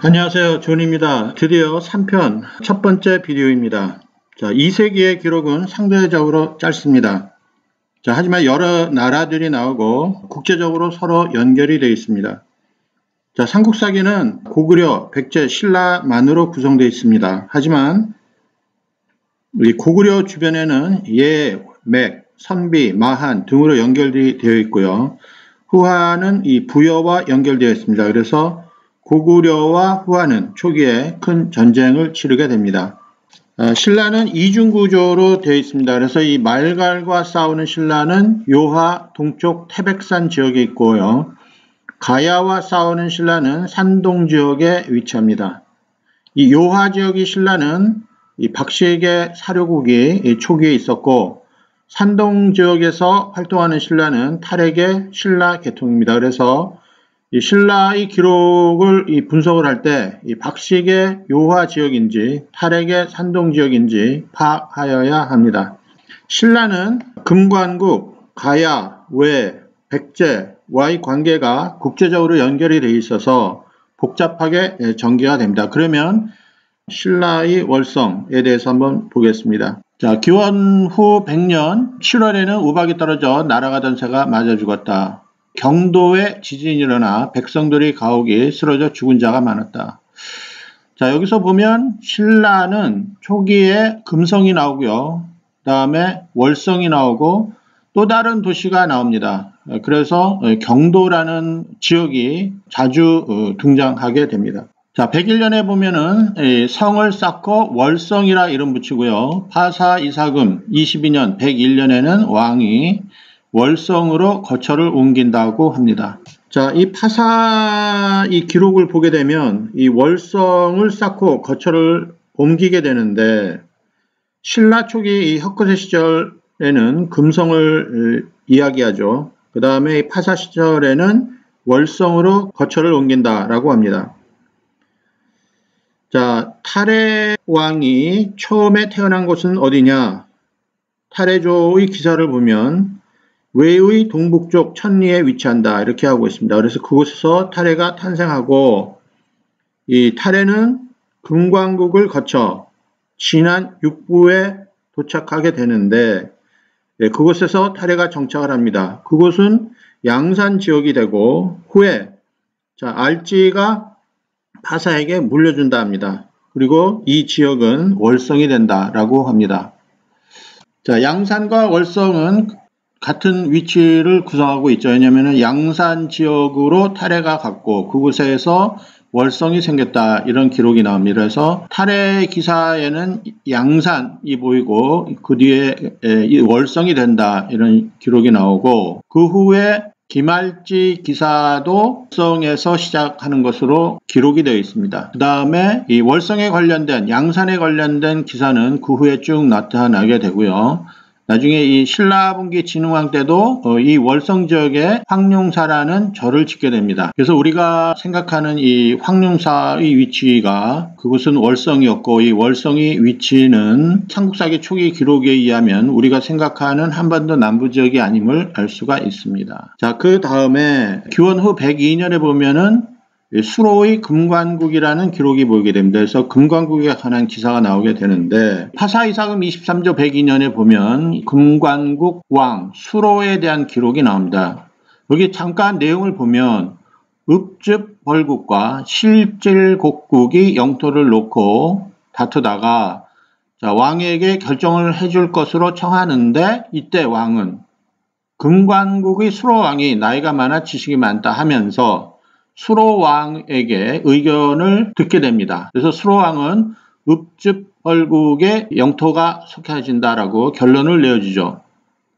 안녕하세요. 존입니다. 드디어 3편 첫 번째 비디오입니다. 자, 2세기의 기록은 상대적으로 짧습니다. 자, 하지만 여러 나라들이 나오고 국제적으로 서로 연결이 되어 있습니다. 자, 삼국사기는 고구려, 백제, 신라만으로 구성되어 있습니다. 하지만 이 고구려 주변에는 예, 맥, 선비, 마한 등으로 연결이 되어 있고요. 후한은 이 부여와 연결되어 있습니다. 그래서 고구려와 후한은 초기에 큰 전쟁을 치르게 됩니다. 신라는 이중구조로 되어 있습니다. 그래서 이 말갈과 싸우는 신라는 요하 동쪽 태백산 지역에 있고요. 가야와 싸우는 신라는 산동 지역에 위치합니다. 이 요하 지역의 신라는 이 박씨에게 사료국이 초기에 있었고, 산동 지역에서 활동하는 신라는 탈핵의 신라 계통입니다. 그래서 이 신라의 기록을 분석을 할 때 이 박씨의 요하 지역인지 탈핵의 산동 지역인지 파악하여야 합니다. 신라는 금관국, 가야, 외, 백제와의 관계가 국제적으로 연결이 되어 있어서 복잡하게 전개가 됩니다. 그러면 신라의 월성에 대해서 한번 보겠습니다. 자, 기원 후 100년 7월에는 우박이 떨어져 날아가던 새가 맞아 죽었다. 경도에 지진이 일어나 백성들이 가옥이 쓰러져 죽은 자가 많았다. 자, 여기서 보면 신라는 초기에 금성이 나오고요. 그 다음에 월성이 나오고 또 다른 도시가 나옵니다. 그래서 경도라는 지역이 자주 등장하게 됩니다. 자, 101년에 보면은 성을 쌓고 월성이라 이름 붙이고요. 파사 이사금 22년 101년에는 왕이 월성으로 거처를 옮긴다고 합니다. 자, 이 파사 이 기록을 보게 되면 이 월성을 쌓고 거처를 옮기게 되는데, 신라 초기 이 혁거세 시절에는 금성을 이야기하죠. 그 다음에 이 파사 시절에는 월성으로 거처를 옮긴다라고 합니다. 자, 탈해 왕이 처음에 태어난 곳은 어디냐? 탈해조의 기사를 보면 외의 동북쪽 천리에 위치한다 이렇게 하고 있습니다. 그래서 그곳에서 탈해가 탄생하고, 이 탈해는 금관국을 거쳐 진안 육부에 도착하게 되는데, 그곳에서 탈해가 정착을 합니다. 그곳은 양산 지역이 되고 후에 알지가 파사에게 물려준다 합니다. 그리고 이 지역은 월성이 된다라고 합니다. 자, 양산과 월성은 같은 위치를 구성하고 있죠. 왜냐하면 양산 지역으로 탈해가 갔고 그곳에서 월성이 생겼다 이런 기록이 나옵니다. 그래서 탈해 기사에는 양산이 보이고 그 뒤에 월성이 된다 이런 기록이 나오고, 그 후에 김할지 기사도 월성에서 시작하는 것으로 기록이 되어 있습니다. 그 다음에 이 월성에 관련된 양산에 관련된 기사는 그 후에 쭉 나타나게 되고요. 나중에 이 신라분기 진흥왕 때도 이 월성 지역에 황룡사라는 절을 짓게 됩니다. 그래서 우리가 생각하는 이 황룡사의 위치가 그곳은 월성이었고, 이 월성의 위치는 삼국사기 초기 기록에 의하면 우리가 생각하는 한반도 남부 지역이 아님을 알 수가 있습니다. 자, 그 다음에 기원 후 102년에 보면은 수로의 금관국이라는 기록이 보이게 됩니다. 그래서 금관국에 관한 기사가 나오게 되는데, 파사이사금 23조 102년에 보면 금관국 왕 수로에 대한 기록이 나옵니다. 여기 잠깐 내용을 보면 읍즙벌국과 실질곡국이 영토를 놓고 다투다가 왕에게 결정을 해줄 것으로 청하는데, 이때 왕은 금관국의 수로왕이 나이가 많아 지식이 많다 하면서 수로왕에게 의견을 듣게 됩니다. 그래서 수로왕은 읍즙벌국의 영토가 속해진다라고 결론을 내어주죠.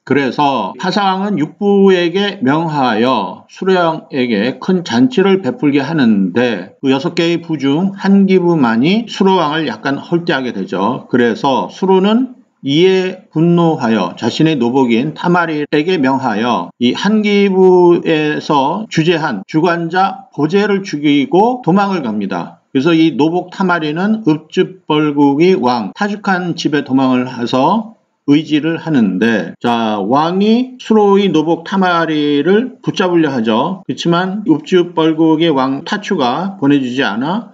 그래서 파사왕은 육부에게 명하여 수로왕에게 큰 잔치를 베풀게 하는데, 그 6개의 부 중 한 기부만이 수로왕을 약간 헐대하게 되죠. 그래서 수로는 이에 분노하여 자신의 노복인 타마리에게 명하여 이 한기부에서 주재한 주관자 보제를 죽이고 도망을 갑니다. 그래서 이 노복 타마리는 읍즙벌국의 왕 타죽한 집에 도망을 해서 의지를 하는데, 왕이 수로의 노복 타마리를 붙잡으려 하죠. 그렇지만 읍즙벌국의 왕 타추가 보내주지 않아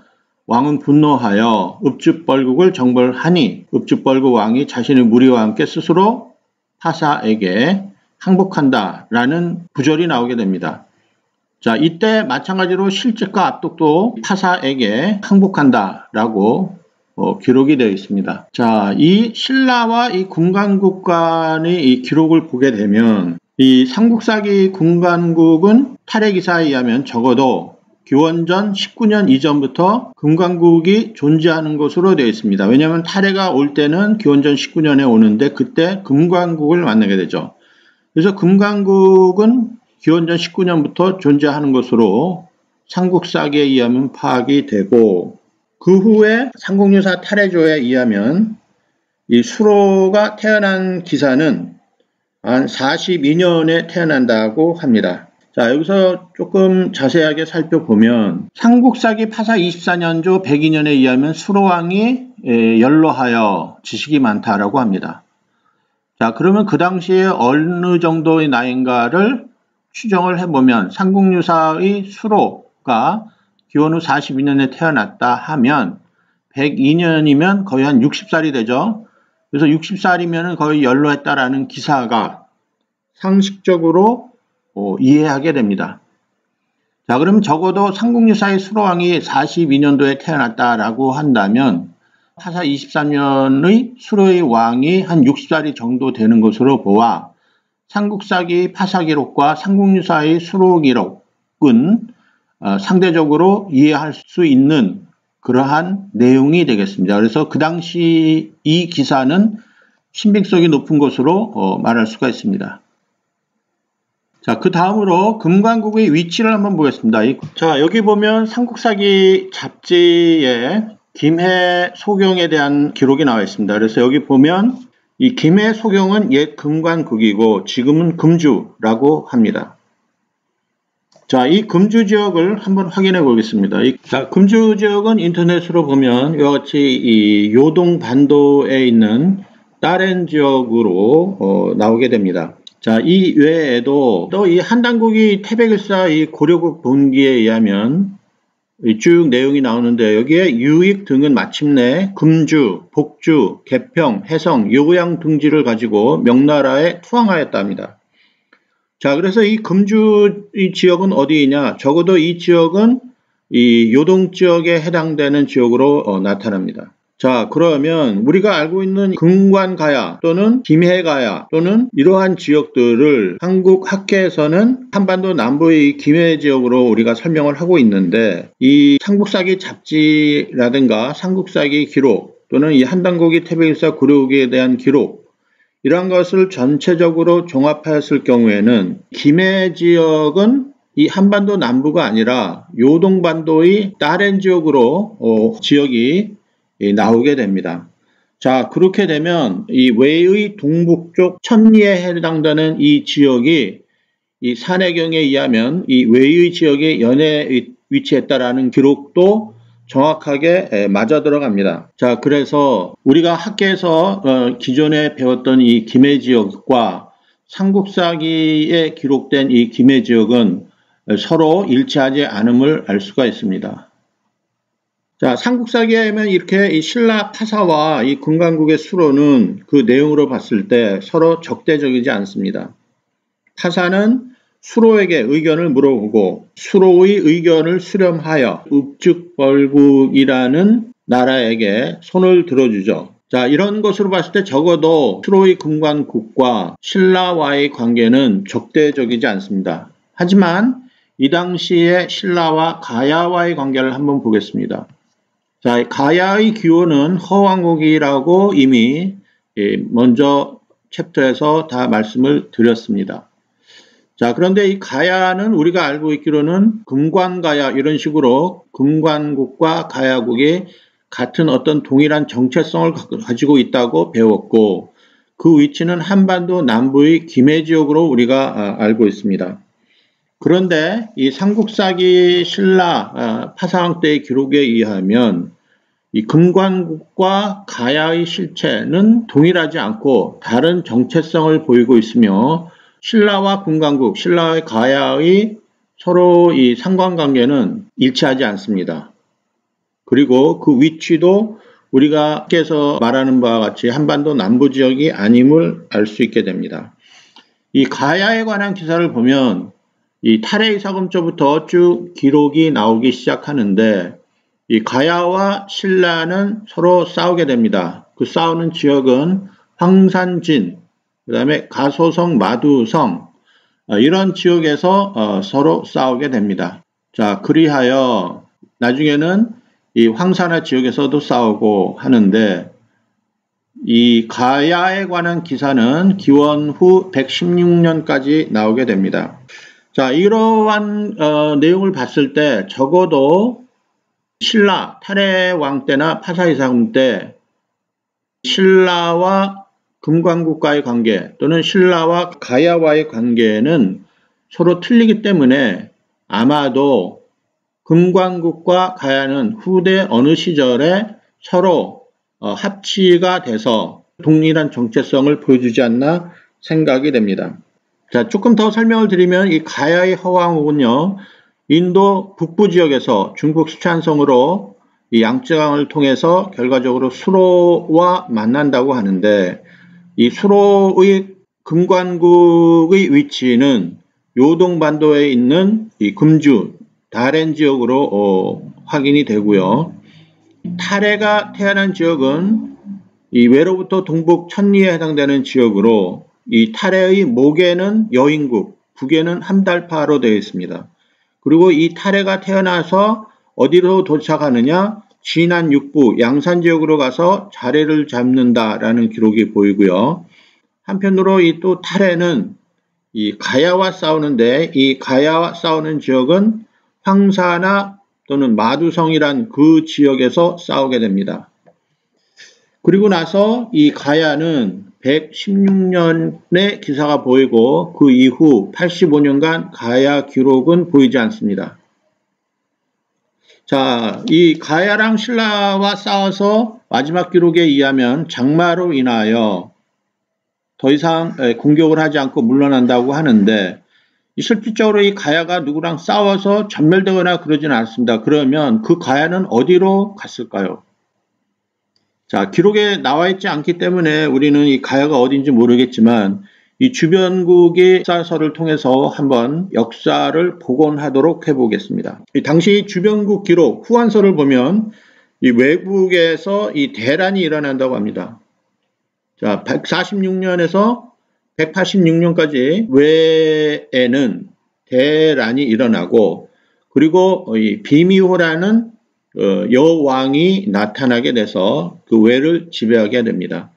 왕은 분노하여 읍줍벌국을 정벌하니 읍줍벌국 왕이 자신의 무리와 함께 스스로 파사에게 항복한다 라는 구절이 나오게 됩니다. 자, 이때 마찬가지로 실직과 압독도 파사에게 항복한다 라고 기록이 되어 있습니다. 자, 이 신라와 이 금관국 간의 이 기록을 보게 되면 이 삼국사기 금관국은 탈해기사에 의하면 적어도 기원전 19년 이전부터 금관국이 존재하는 것으로 되어 있습니다. 왜냐하면 탈해가 올 때는 기원전 19년에 오는데 그때 금관국을 만나게 되죠. 그래서 금관국은 기원전 19년부터 존재하는 것으로 삼국사기에 의하면 파악이 되고, 그 후에 삼국유사 탈해조에 의하면 이 수로가 태어난 기사는 한 42년에 태어난다고 합니다. 자, 여기서 조금 자세하게 살펴보면 삼국사기 파사 24년조 102년에 의하면 수로왕이 연로하여 지식이 많다라고 합니다. 자, 그러면 그 당시에 어느 정도의 나이인가를 추정을 해보면 삼국유사의 수로가 기원 후 42년에 태어났다 하면 102년이면 거의 한 60살이 되죠. 그래서 60살이면 거의 연로했다라는 기사가 상식적으로 이해하게 됩니다. 자, 그럼 적어도 삼국유사의 수로왕이 42년도에 태어났다라고 한다면 파사 23년의 수로의 왕이 한 60살이 정도 되는 것으로 보아 삼국사기 파사기록과 삼국유사의 수로기록은 상대적으로 이해할 수 있는 그러한 내용이 되겠습니다. 그래서 그 당시 이 기사는 신빙성이 높은 것으로 말할 수가 있습니다. 자, 그 다음으로 금관국의 위치를 한번 보겠습니다. 자, 여기 보면 삼국사기 잡지에 김해 소경에 대한 기록이 나와 있습니다. 그래서 여기 보면 이 김해 소경은 옛 금관국이고 지금은 금주라고 합니다. 자, 이 금주 지역을 한번 확인해 보겠습니다. 자, 금주 지역은 인터넷으로 보면 이와 같이 이 요동 반도에 있는 다렌 지역으로 나오게 됩니다. 자, 이 외에도 또 이 한당국이 태백일사 이 고려국 본기에 의하면 쭉 내용이 나오는데 여기에 유익 등은 마침내 금주, 복주, 개평, 해성, 요양 등지를 가지고 명나라에 투항하였답니다. 자, 그래서 이 금주 이 지역은 어디이냐? 적어도 이 지역은 이 요동 지역에 해당되는 지역으로 나타납니다. 자, 그러면 우리가 알고 있는 금관가야 또는 김해가야 또는 이러한 지역들을 한국 학계에서는 한반도 남부의 김해 지역으로 우리가 설명을 하고 있는데, 이 삼국사기 잡지라든가 삼국사기 기록 또는 이 한당국이 태백일사 고려국에 대한 기록, 이러한 것을 전체적으로 종합하였을 경우에는 김해 지역은 이 한반도 남부가 아니라 요동반도의 다른 지역으로 지역이 나오게 됩니다. 자, 그렇게 되면 이 외의 동북쪽 천리에 해당되는 이 지역이 이 산해경에 의하면 이 외의 지역의 연해에 위치했다라는 기록도 정확하게 맞아 들어갑니다. 자, 그래서 우리가 학계에서 기존에 배웠던 이 김해 지역과 삼국사기에 기록된 이 김해 지역은 서로 일치하지 않음을 알 수가 있습니다. 자, 삼국사기에 하면 이렇게 이 신라 파사와 이 금관국의 수로는 그 내용으로 봤을 때 서로 적대적이지 않습니다. 파사는 수로에게 의견을 물어보고 수로의 의견을 수렴하여 읍줍벌국이라는 나라에게 손을 들어주죠. 자, 이런 것으로 봤을 때 적어도 수로의 금관국과 신라와의 관계는 적대적이지 않습니다. 하지만 이 당시에 신라와 가야와의 관계를 한번 보겠습니다. 자, 가야의 기원은 허왕국이라고 이미 먼저 챕터에서 다 말씀을 드렸습니다. 자, 그런데 이 가야는 우리가 알고 있기로는 금관가야 이런 식으로 금관국과 가야국이 같은 어떤 동일한 정체성을 가지고 있다고 배웠고, 그 위치는 한반도 남부의 김해 지역으로 우리가 알고 있습니다. 그런데 이 삼국사기 신라 파사왕 때의 기록에 의하면 이 금관국과 가야의 실체는 동일하지 않고 다른 정체성을 보이고 있으며, 신라와 금관국, 신라와 가야의 서로 이 상관관계는 일치하지 않습니다. 그리고 그 위치도 우리가 밖에서 말하는 바와 같이 한반도 남부 지역이 아님을 알 수 있게 됩니다. 이 가야에 관한 기사를 보면 이 타레이 사금조부터 쭉 기록이 나오기 시작하는데 이 가야와 신라는 서로 싸우게 됩니다. 그 싸우는 지역은 황산진, 그 다음에 가소성, 마두성 이런 지역에서 서로 싸우게 됩니다. 자, 그리하여 나중에는 이 황산화 지역에서도 싸우고 하는데 이 가야에 관한 기사는 기원 후 116년까지 나오게 됩니다. 자, 이러한 내용을 봤을 때 적어도 신라, 타레 왕 때나 파사이사금 때 신라와 금관국과의 관계 또는 신라와 가야와의 관계는 서로 틀리기 때문에 아마도 금관국과 가야는 후대 어느 시절에 서로 합치가 돼서 동일한 정체성을 보여주지 않나 생각이 됩니다. 자, 조금 더 설명을 드리면 이 가야의 허왕국은요, 인도 북부 지역에서 중국 수촨성으로 이 양쯔강을 통해서 결과적으로 수로와 만난다고 하는데 이 수로의 금관국의 위치는 요동반도에 있는 이 금주, 다렌 지역으로 확인이 되고요. 타레가 태어난 지역은 이 외로부터 동북 천리에 해당되는 지역으로 이 타레의 목에는 여인국, 북에는 함달파로 되어 있습니다. 그리고 이 타레가 태어나서 어디로 도착하느냐? 진안 육부 양산 지역으로 가서 자리를 잡는다라는 기록이 보이고요. 한편으로 이 또 타레는 이 가야와 싸우는데 이 가야와 싸우는 지역은 황사나 또는 마두성이란 그 지역에서 싸우게 됩니다. 그리고 나서 이 가야는 116년의 기사가 보이고 그 이후 85년간 가야 기록은 보이지 않습니다. 자, 이 가야랑 신라와 싸워서 마지막 기록에 의하면 장마로 인하여 더 이상 공격을 하지 않고 물러난다고 하는데 실질적으로 이 가야가 누구랑 싸워서 전멸되거나 그러지는 않습니다. 그러면 그 가야는 어디로 갔을까요? 자, 기록에 나와 있지 않기 때문에 우리는 이 가야가 어딘지 모르겠지만 이 주변국의 역사서를 통해서 한번 역사를 복원하도록 해보겠습니다. 당시 주변국 기록 후한서를 보면 이 외국에서 이 대란이 일어난다고 합니다. 자, 146년에서 186년까지 외에는 대란이 일어나고 그리고 이 비미호라는 여왕이 나타나게 돼서 그 외를 지배하게 됩니다.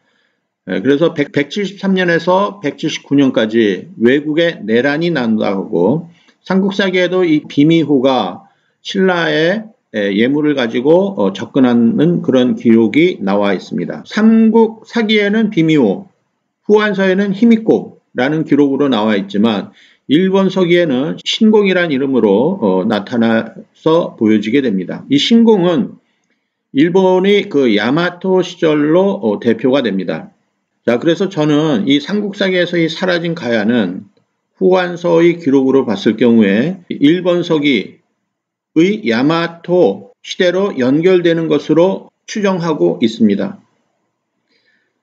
그래서 173년에서 179년까지 외국에 내란이 난다고 삼국사기에도 이 비미호가 신라의 예물을 가지고 접근하는 그런 기록이 나와 있습니다. 삼국사기에는 비미호, 후한서에는 히미코라는 기록으로 나와 있지만 일본 서기에는 신공이라는 이름으로 나타나서 보여지게 됩니다. 이 신공은 일본의 그 야마토 시절로 대표가 됩니다. 자, 그래서 저는 이 삼국사기에서 이 사라진 가야는 후한서의 기록으로 봤을 경우에 일본 서기의 야마토 시대로 연결되는 것으로 추정하고 있습니다.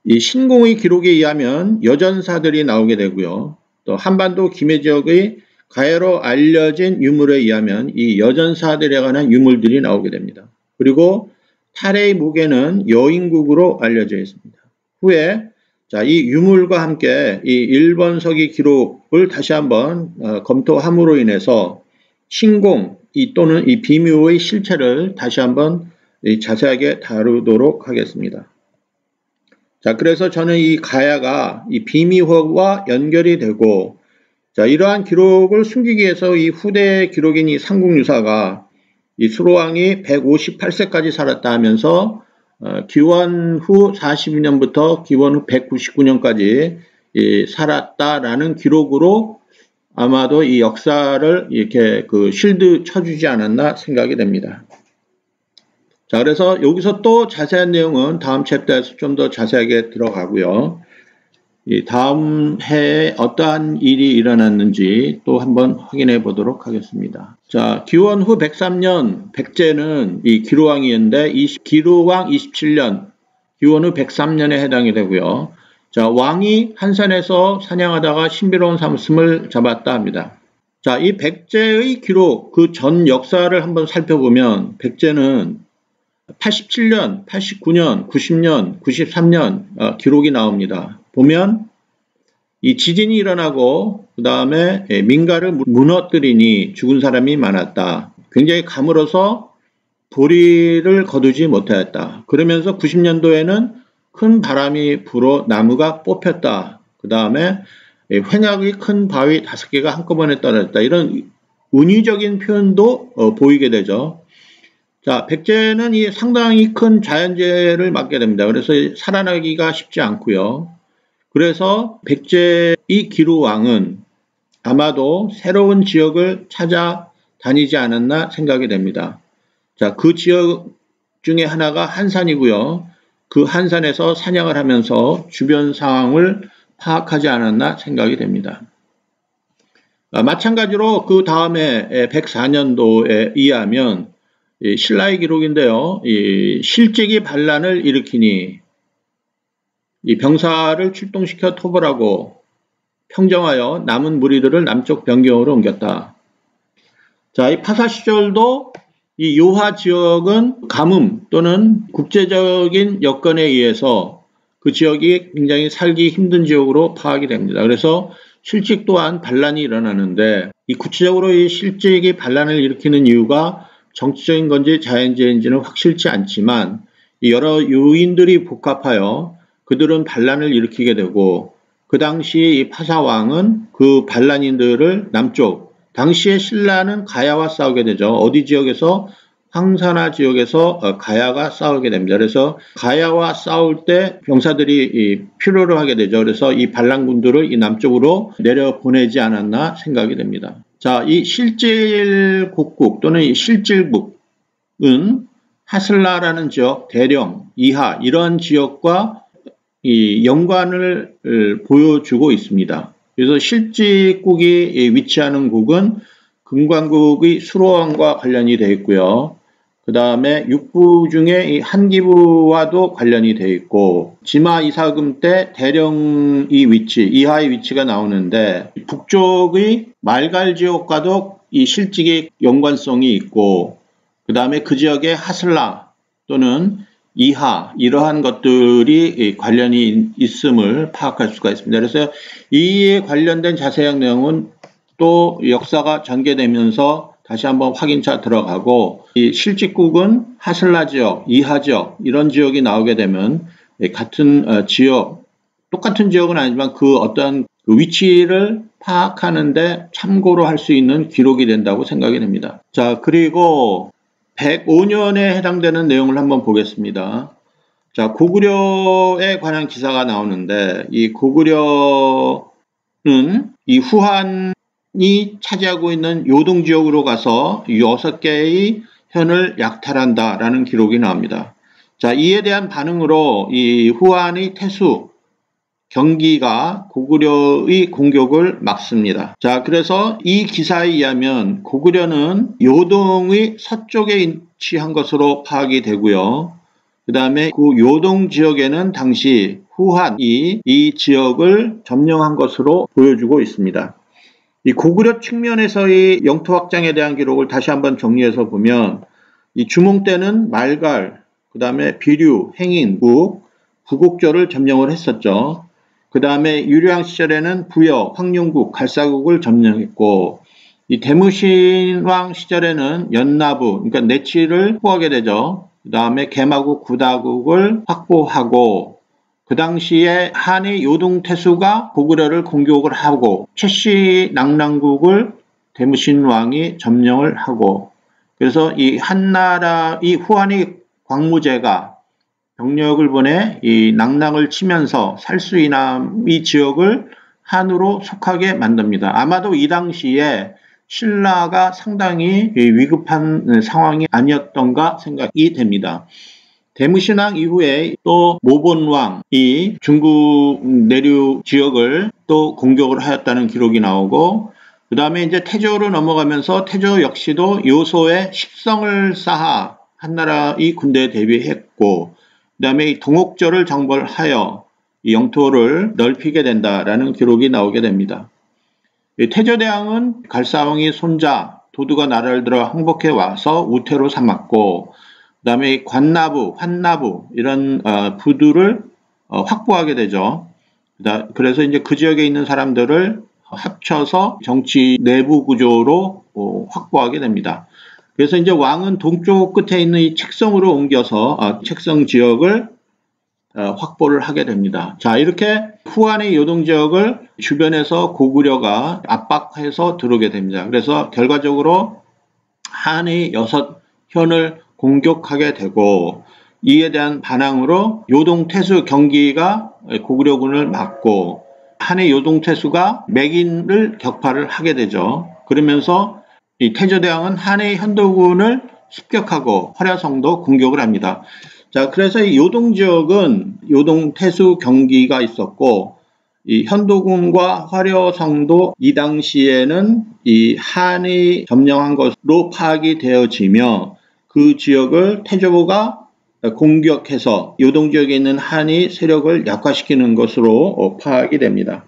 이 신공의 기록에 의하면 여전사들이 나오게 되고요. 또 한반도 김해 지역의 가야로 알려진 유물에 의하면 이 여전사들에 관한 유물들이 나오게 됩니다. 그리고 타레의 목에는 여인국으로 알려져 있습니다. 후에 자, 이 유물과 함께 이 일본 서기 기록을 다시 한번 검토함으로 인해서 신공 또는 이 비미호의 실체를 다시 한번 자세하게 다루도록 하겠습니다. 자, 그래서 저는 이 가야가 이 비미호와 연결이 되고, 자, 이러한 기록을 숨기기 위해서 이 후대 기록인 이 삼국유사가 이 수로왕이 158세까지 살았다 하면서 기원 후 42년부터 기원 후 199년까지 살았다라는 기록으로 아마도 이 역사를 이렇게 그 실드 쳐주지 않았나 생각이 됩니다. 자, 그래서 여기서 또 자세한 내용은 다음 챕터에서 좀 더 자세하게 들어가고요. 이 다음 해에 어떠한 일이 일어났는지 또 한번 확인해 보도록 하겠습니다. 자, 기원 후 103년 백제는 이 기루왕이었는데 기루왕 27년 기원 후 103년에 해당이 되고요. 자, 왕이 한산에서 사냥하다가 신비로운 사슴을 잡았다 합니다. 자, 이 백제의 기록, 그 전 역사를 한번 살펴보면 백제는 87년, 89년, 90년, 93년 기록이 나옵니다. 보면 이 지진이 일어나고 그 다음에 민가를 무너뜨리니 죽은 사람이 많았다. 굉장히 가물어서 도리를 거두지 못하였다. 그러면서 90년도에는 큰 바람이 불어 나무가 뽑혔다. 그 다음에 횡약의 큰 바위 5개가 한꺼번에 떨어졌다. 이런 은유적인 표현도 보이게 되죠. 자, 백제는 이 상당히 큰 자연재해를 맞게 됩니다. 그래서 살아나기가 쉽지 않고요. 그래서 백제의 기루왕은 아마도 새로운 지역을 찾아 다니지 않았나 생각이 됩니다. 자, 그 지역 중에 하나가 한산이고요. 그 한산에서 사냥을 하면서 주변 상황을 파악하지 않았나 생각이 됩니다. 마찬가지로 그 다음에 104년도에 의하면 신라의 기록인데요. 실직이 반란을 일으키니 이 병사를 출동시켜 토벌하고 평정하여 남은 무리들을 남쪽 변경으로 옮겼다. 자, 이 파사 시절도 이 요하 지역은 가뭄 또는 국제적인 여건에 의해서 그 지역이 굉장히 살기 힘든 지역으로 파악이 됩니다. 그래서 실직 또한 반란이 일어나는데 이 구체적으로 이 실직이 반란을 일으키는 이유가 정치적인 건지 자연재해인지는 확실치 않지만 여러 요인들이 복합하여 그들은 반란을 일으키게 되고 그 당시 이 파사왕은 그 반란인들을 남쪽, 당시에 신라는 가야와 싸우게 되죠. 어디 지역에서? 황산화 지역에서 가야가 싸우게 됩니다. 그래서 가야와 싸울 때 병사들이 필요로 하게 되죠. 그래서 이 반란군들을 이 남쪽으로 내려보내지 않았나 생각이 됩니다. 자, 이 실질곡국 또는 이 실질북은 하슬라라는 지역, 대령, 이하 이런 지역과 이 연관을 보여주고 있습니다. 그래서 실직국이 위치하는 국은 금관국의 수로왕과 관련이 되어 있고요. 그 다음에 육부 중에 이 한기부와도 관련이 되어 있고 지마 이사금 때 대령의 위치, 이하의 위치가 나오는데 북쪽의 말갈 지역과도 이 실직의 연관성이 있고 그 다음에 그 지역의 하슬라 또는 이하 이러한 것들이 관련이 있음을 파악할 수가 있습니다. 그래서 이에 관련된 자세한 내용은 또 역사가 전개되면서 다시 한번 확인차 들어가고 이 실직국은 하슬라 지역, 이하 지역 이런 지역이 나오게 되면 같은 지역, 똑같은 지역은 아니지만 그 어떤 위치를 파악하는데 참고로 할 수 있는 기록이 된다고 생각이 됩니다. 자, 그리고 105년에 해당되는 내용을 한번 보겠습니다. 자, 고구려에 관한 기사가 나오는데 이 고구려는 이 후한이 차지하고 있는 요동 지역으로 가서 6개의 현을 약탈한다라는 기록이 나옵니다. 자, 이에 대한 반응으로 이 후한의 태수 경기가 고구려의 공격을 막습니다. 자, 그래서 이 기사에 의하면 고구려는 요동의 서쪽에 위치한 것으로 파악이 되고요. 그 다음에 그 요동 지역에는 당시 후한이 이 지역을 점령한 것으로 보여주고 있습니다. 이 고구려 측면에서의 영토 확장에 대한 기록을 다시 한번 정리해서 보면 이 주몽 때는 말갈, 그 다음에 비류, 행인, 구곡조를 점령을 했었죠. 그 다음에 유려왕 시절에는 부여, 황룡국, 갈사국을 점령했고 이 대무신왕 시절에는 연나부, 그러니까 내치를 확보하게 되죠. 그 다음에 개마국, 구다국을 확보하고 그 당시에 한의 요동태수가 고구려를 공격을 하고 최씨 낙랑국을 대무신왕이 점령을 하고 그래서 이 한나라, 이 후한의 광무제가 병력을 보내 이 낙랑을 치면서 살수이남 이 지역을 한으로 속하게 만듭니다. 아마도 이 당시에 신라가 상당히 위급한 상황이 아니었던가 생각이 됩니다. 대무신왕 이후에 또 모본왕이 중국 내륙 지역을 또 공격을 하였다는 기록이 나오고, 그 다음에 이제 태조로 넘어가면서 태조 역시도 요소에 십성을 쌓아 한나라의 군대에 대비했고, 그 다음에 동옥저를 정벌하여 이 영토를 넓히게 된다라는 기록이 나오게 됩니다. 태조대왕은 갈사왕의 손자 도두가 나라를 들어 항복해 와서 우태로 삼았고, 그 다음에 관나부, 환나부 이런 부두를 확보하게 되죠. 그래서 이제 그 지역에 있는 사람들을 합쳐서 정치 내부 구조로 확보하게 됩니다. 그래서 이제 왕은 동쪽 끝에 있는 이 책성으로 옮겨서 책성 지역을 확보를 하게 됩니다. 자, 이렇게 후한의 요동 지역을 주변에서 고구려가 압박해서 들어오게 됩니다. 그래서 결과적으로 한의 6현을 공격하게 되고, 이에 대한 반항으로 요동태수 경기가 고구려군을 막고 한의 요동태수가 매긴을 격파를 하게 되죠. 그러면서 이 태조대왕은 한의 현도군을 습격하고 화려성도 공격을 합니다. 자, 그래서 이 요동 지역은 요동태수 경기가 있었고, 이 현도군과 화려성도 이 당시에는 이 한이 점령한 것으로 파악이 되어지며, 그 지역을 태조가 공격해서 요동 지역에 있는 한이 세력을 약화시키는 것으로 파악이 됩니다.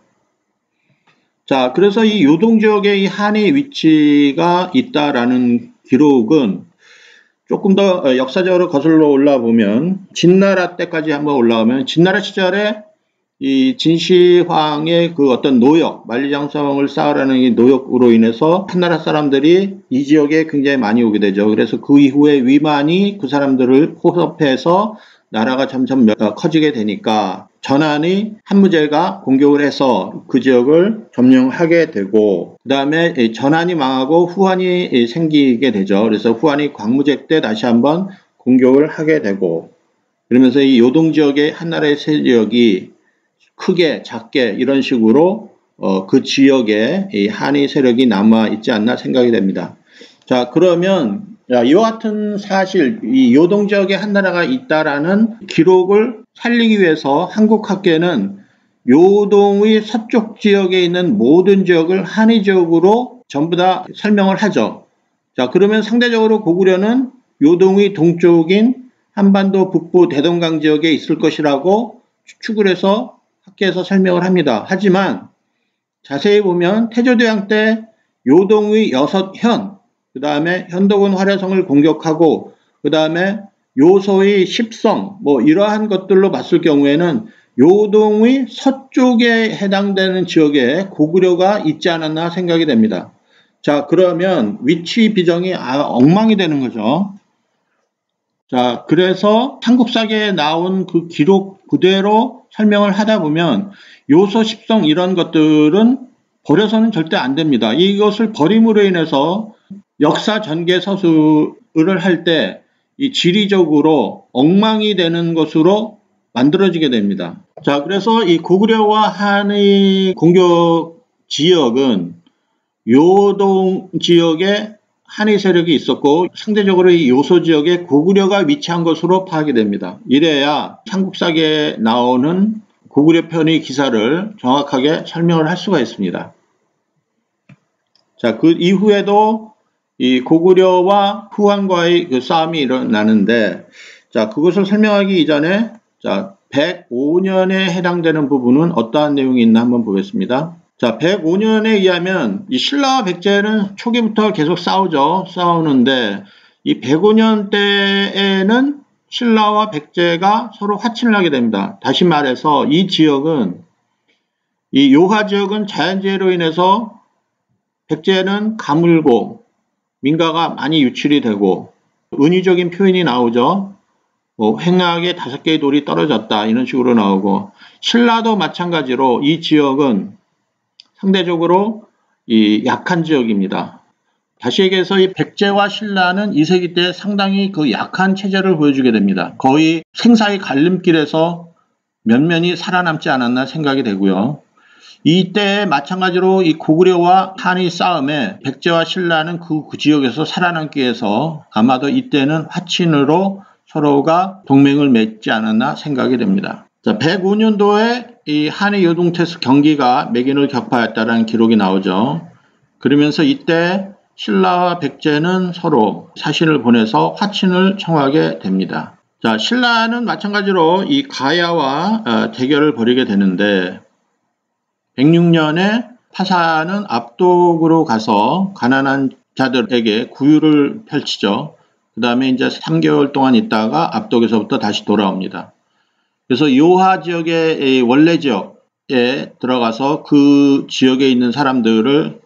자, 그래서 이 요동 지역에 이 한의 위치가 있다라는 기록은 조금 더 역사적으로 거슬러 올라보면 진나라 때까지 한번 올라오면, 진나라 시절에 이 진시황의 그 어떤 노역, 만리장성을 쌓으라는 이 노역으로 인해서 한나라 사람들이 이 지역에 굉장히 많이 오게 되죠. 그래서 그 이후에 위만이 그 사람들을 포섭해서 나라가 점점 커지게 되니까 전한이 한무제가 공격을 해서 그 지역을 점령하게 되고, 그 다음에 전한이 망하고 후한이 생기게 되죠. 그래서 후한이 광무제 때 다시 한번 공격을 하게 되고, 그러면서 이 요동 지역의 한나라의 세력이 크게 작게 이런 식으로 그 지역에 이 한의 세력이 남아 있지 않나 생각이 됩니다. 자, 그러면 이와 같은 사실, 이 요동 지역에 한나라가 있다라는 기록을 살리기 위해서 한국학계는 요동의 서쪽 지역에 있는 모든 지역을 한의 지역으로 전부 다 설명을 하죠. 자, 그러면 상대적으로 고구려는 요동의 동쪽인 한반도 북부 대동강 지역에 있을 것이라고 추측을 해서 학계에서 설명을 합니다. 하지만 자세히 보면 태조대왕 때 요동의 6현, 그 다음에 현도군 화려성을 공격하고, 그 다음에 요소의 십성, 이러한 것들로 봤을 경우에는 요동의 서쪽에 해당되는 지역에 고구려가 있지 않았나 생각이 됩니다. 자, 그러면 위치 비정이 엉망이 되는 거죠. 자, 그래서 삼국사기에 나온 그 기록 그대로 설명을 하다 보면 요소 십성 이런 것들은 버려서는 절대 안 됩니다. 이것을 버림으로 인해서 역사 전개 서술을 할 때 이 지리적으로 엉망이 되는 것으로 만들어지게 됩니다. 자, 그래서 이 고구려와 한의 공격 지역은 요동 지역에 한의 세력이 있었고, 상대적으로 이 요소 지역에 고구려가 위치한 것으로 파악이 됩니다. 이래야 삼국사기에 나오는 고구려 편의 기사를 정확하게 설명을 할 수가 있습니다. 자, 그 이후에도 이 고구려와 후한과의 그 싸움이 일어나는데, 자, 그것을 설명하기 이전에, 자, 105년에 해당되는 부분은 어떠한 내용이 있나 한번 보겠습니다. 자, 105년에 의하면 이 신라와 백제는 초기부터 계속 싸우는데, 이 105년 때에는 신라와 백제가 서로 화친을 하게 됩니다. 다시 말해서 이 지역은, 이 요하 지역은 자연재해로 인해서 백제는 가물고 민가가 많이 유출이 되고, 은유적인 표현이 나오죠. 횡하게 5개의 돌이 떨어졌다 이런 식으로 나오고, 신라도 마찬가지로 이 지역은 상대적으로 이 약한 지역입니다. 다시 얘기해서 이 백제와 신라는 2세기 때 상당히 그 약한 체제를 보여주게 됩니다. 거의 생사의 갈림길에서 면면이 살아남지 않았나 생각이 되고요. 이때 마찬가지로 이 고구려와 한의 싸움에 백제와 신라는 그 지역에서 살아남기 위해서 아마도 이때는 화친으로 서로가 동맹을 맺지 않았나 생각이 됩니다. 자, 105년도에 이 한해 요동체스 경기가 맹인을 격파했다는 기록이 나오죠. 그러면서 이때 신라와 백제는 서로 사신을 보내서 화친을 청하게 됩니다. 자, 신라는 마찬가지로 이 가야와 대결을 벌이게 되는데 106년에 파사는 압독으로 가서 가난한 자들에게 구휼을 펼치죠. 그 다음에 이제 3개월 동안 있다가 압독에서부터 다시 돌아옵니다. 그래서 요하 지역의 원래 지역에 들어가서 그 지역에 있는 사람들을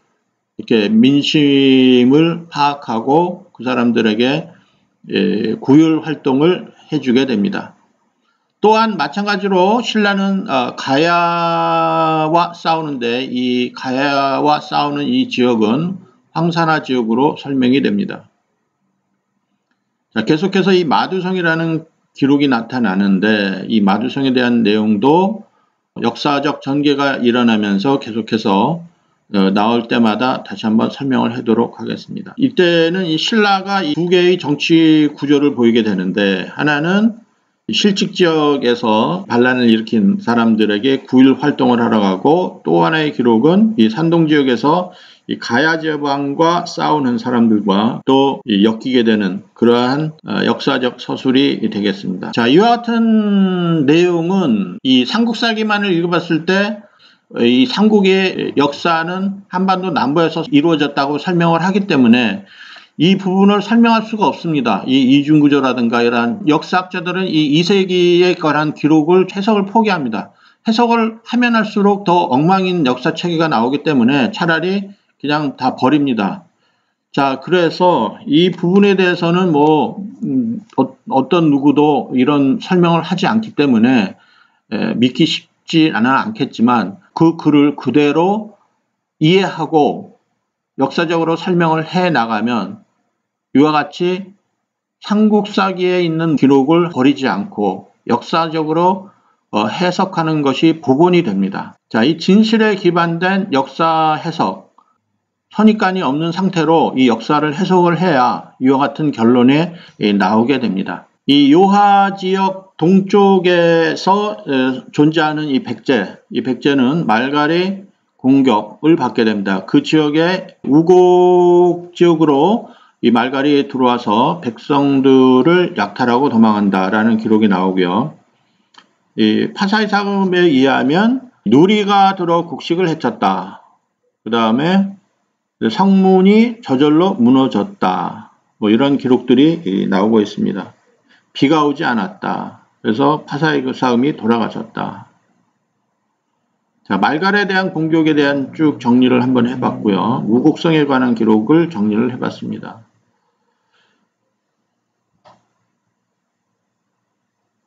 이렇게 민심을 파악하고 그 사람들에게 구휼 활동을 해주게 됩니다. 또한 마찬가지로 신라는 가야와 싸우는데 이 가야와 싸우는 이 지역은 황산화 지역으로 설명이 됩니다. 자, 계속해서 이 마두성이라는 기록이 나타나는데 이 마두성에 대한 내용도 역사적 전개가 일어나면서 계속해서 나올 때마다 다시 한번 설명을 하도록 하겠습니다. 이때는 이 신라가 이 두 개의 정치 구조를 보이게 되는데 하나는 실직 지역에서 반란을 일으킨 사람들에게 구휼 활동을 하러 가고 또 하나의 기록은 이 산동 지역에서 이 가야 제왕과 싸우는 사람들과 또 엮이게 되는 그러한 역사적 서술이 되겠습니다. 자, 이와 같은 내용은 이 삼국사기만을 읽어봤을 때 이 삼국의 역사는 한반도 남부에서 이루어졌다고 설명을 하기 때문에 이 부분을 설명할 수가 없습니다. 이 이중구조라든가 이러한 역사학자들은 이 2세기에 관한 기록을 해석을 포기합니다. 해석을 하면 할수록 더 엉망인 역사 체계가 나오기 때문에 차라리 그냥 다 버립니다. 자, 그래서 이 부분에 대해서는 어떤 누구도 이런 설명을 하지 않기 때문에 믿기 쉽지 않겠지만 그 글을 그대로 이해하고 역사적으로 설명을 해 나가면 이와 같이 삼국사기에 있는 기록을 버리지 않고 역사적으로 해석하는 것이 복원이 됩니다. 자, 이 진실에 기반된 역사 해석, 선입관이 없는 상태로 이 역사를 해석을 해야 이와 같은 결론에 나오게 됩니다. 이 요하 지역 동쪽에서 존재하는 이 백제는 말갈이 공격을 받게 됩니다. 그 지역의 우곡 지역으로 이 말갈이 들어와서 백성들을 약탈하고 도망한다라는 기록이 나오고요. 이 파사의 사금에 의하면 누리가 들어 곡식을 해쳤다. 그 다음에 성문이 저절로 무너졌다. 이런 기록들이 나오고 있습니다. 비가 오지 않았다. 그래서 파사의 사금이 돌아가셨다. 자, 말갈에 대한 공격에 대한 쭉 정리를 한번 해봤고요. 우곡성에 관한 기록을 정리를 해봤습니다.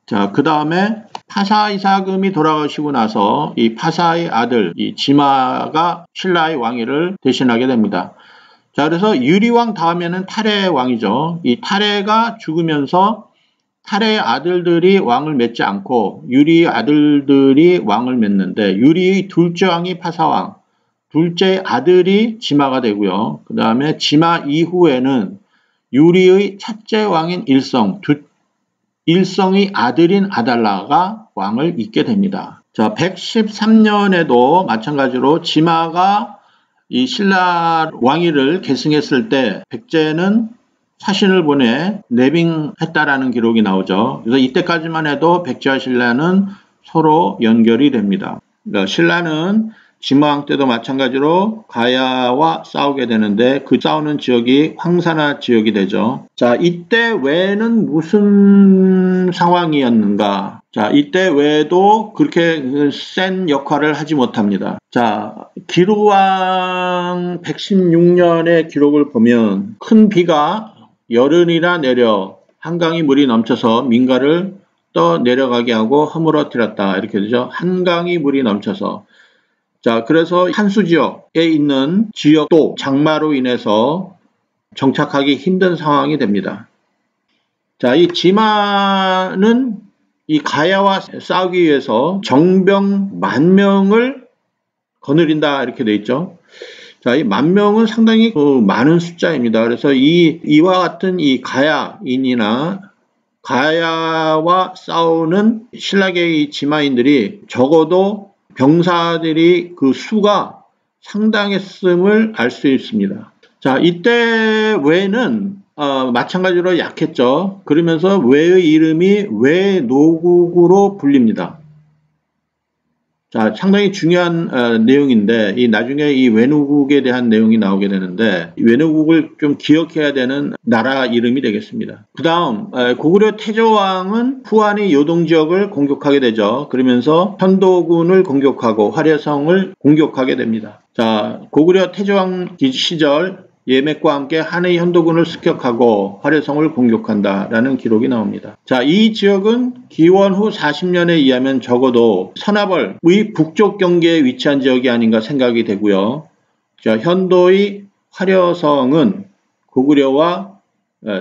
자, 그 다음에 파사이사금이 돌아가시고 나서 이 파사의 아들 이 지마가 신라의 왕위를 대신하게 됩니다. 자, 그래서 유리왕 다음에는 탈해 왕이죠. 이 탈해가 죽으면서 탈해의 아들들이 왕을 맺지 않고 유리의 아들들이 왕을 맺는데 유리의 둘째 왕이 파사왕, 둘째 아들이 지마가 되고요. 그 다음에 지마 이후에는 유리의 첫째 왕인 일성의 아들인 아달라가 왕을 잇게 됩니다. 자, 113년에도 마찬가지로 지마가 이 신라 왕위를 계승했을 때 백제는 사신을 보내 내빙했다라는 기록이 나오죠. 그래서 이때까지만 해도 백제와 신라는 서로 연결이 됩니다. 그러니까 신라는 지마왕 때도 마찬가지로 가야와 싸우게 되는데 그 싸우는 지역이 황산화 지역이 되죠. 자, 이때 외에는 무슨 상황이었는가? 자, 이때 외에도 그렇게 센 역할을 하지 못합니다. 자, 기루왕 116년의 기록을 보면 큰 비가 열흘이나 내려 한강이 물이 넘쳐서 민가를 떠 내려가게 하고 허물어뜨렸다. 이렇게 되죠. 한강이 물이 넘쳐서. 자, 그래서 한수 지역에 있는 지역도 장마로 인해서 정착하기 힘든 상황이 됩니다. 자, 이 지마는 이 가야와 싸우기 위해서 정병 10,000명을 거느린다. 이렇게 돼 있죠. 자, 이 10,000명은 상당히 많은 숫자입니다. 그래서 이와 같은 이 가야인이나 가야와 싸우는 신라계의 이 지마인들이 적어도 병사들이 그 수가 상당했음을 알 수 있습니다. 자, 이때 외는 마찬가지로 약했죠. 그러면서 외의 이름이 외노국으로 불립니다. 자, 상당히 중요한 내용인데 나중에 이 외노국에 대한 내용이 나오게 되는데 이 외노국을 좀 기억해야 되는 나라 이름이 되겠습니다. 그 다음 고구려 태조왕은 후한의 요동지역을 공격하게 되죠. 그러면서 현도군을 공격하고 화려성을 공격하게 됩니다. 자, 고구려 태조왕 시절 예맥과 함께 한의 현도군을 습격하고 화려성을 공격한다라는 기록이 나옵니다. 자, 이 지역은 기원 후 40년에 의하면 적어도 선화벌의 북쪽 경계에 위치한 지역이 아닌가 생각이 되고요. 자, 현도의 화려성은 고구려와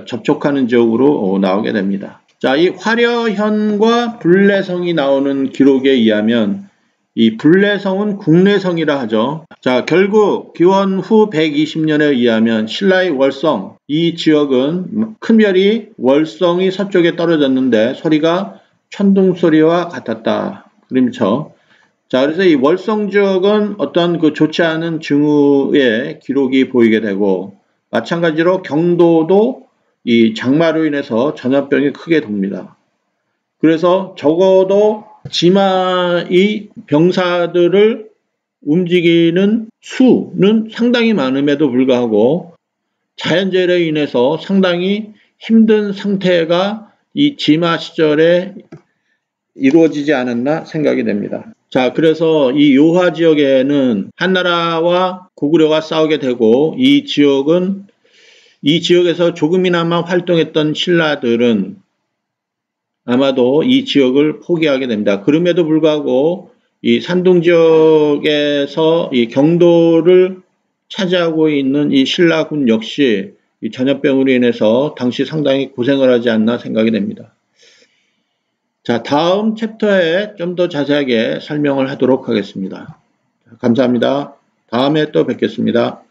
접촉하는 지역으로 나오게 됩니다. 자, 이 화려현과 불례성이 나오는 기록에 의하면 이 불례성은 국내성이라 하죠. 자, 결국 기원 후 120년에 의하면 신라의 월성, 이 지역은 큰 별이 월성이 서쪽에 떨어졌는데 소리가 천둥 소리와 같았다. 그렇죠. 자, 그래서 이 월성 지역은 어떤 그 좋지 않은 징후의 기록이 보이게 되고 마찬가지로 경도도 이 장마로 인해서 전염병이 크게 돕니다. 그래서 적어도 지마의 병사들을 움직이는 수는 상당히 많음에도 불구하고 자연재해로 인해서 상당히 힘든 상태가 이 지마 시절에 이루어지지 않았나 생각이 됩니다. 자, 그래서 이 요하 지역에는 한나라와 고구려가 싸우게 되고 이 지역에서 조금이나마 활동했던 신라들은 아마도 이 지역을 포기하게 됩니다. 그럼에도 불구하고 이 산둥 지역에서 이 경도를 차지하고 있는 이 신라군 역시 이 전염병으로 인해서 당시 상당히 고생을 하지 않나 생각이 됩니다. 자, 다음 챕터에 좀 더 자세하게 설명을 하도록 하겠습니다. 감사합니다. 다음에 또 뵙겠습니다.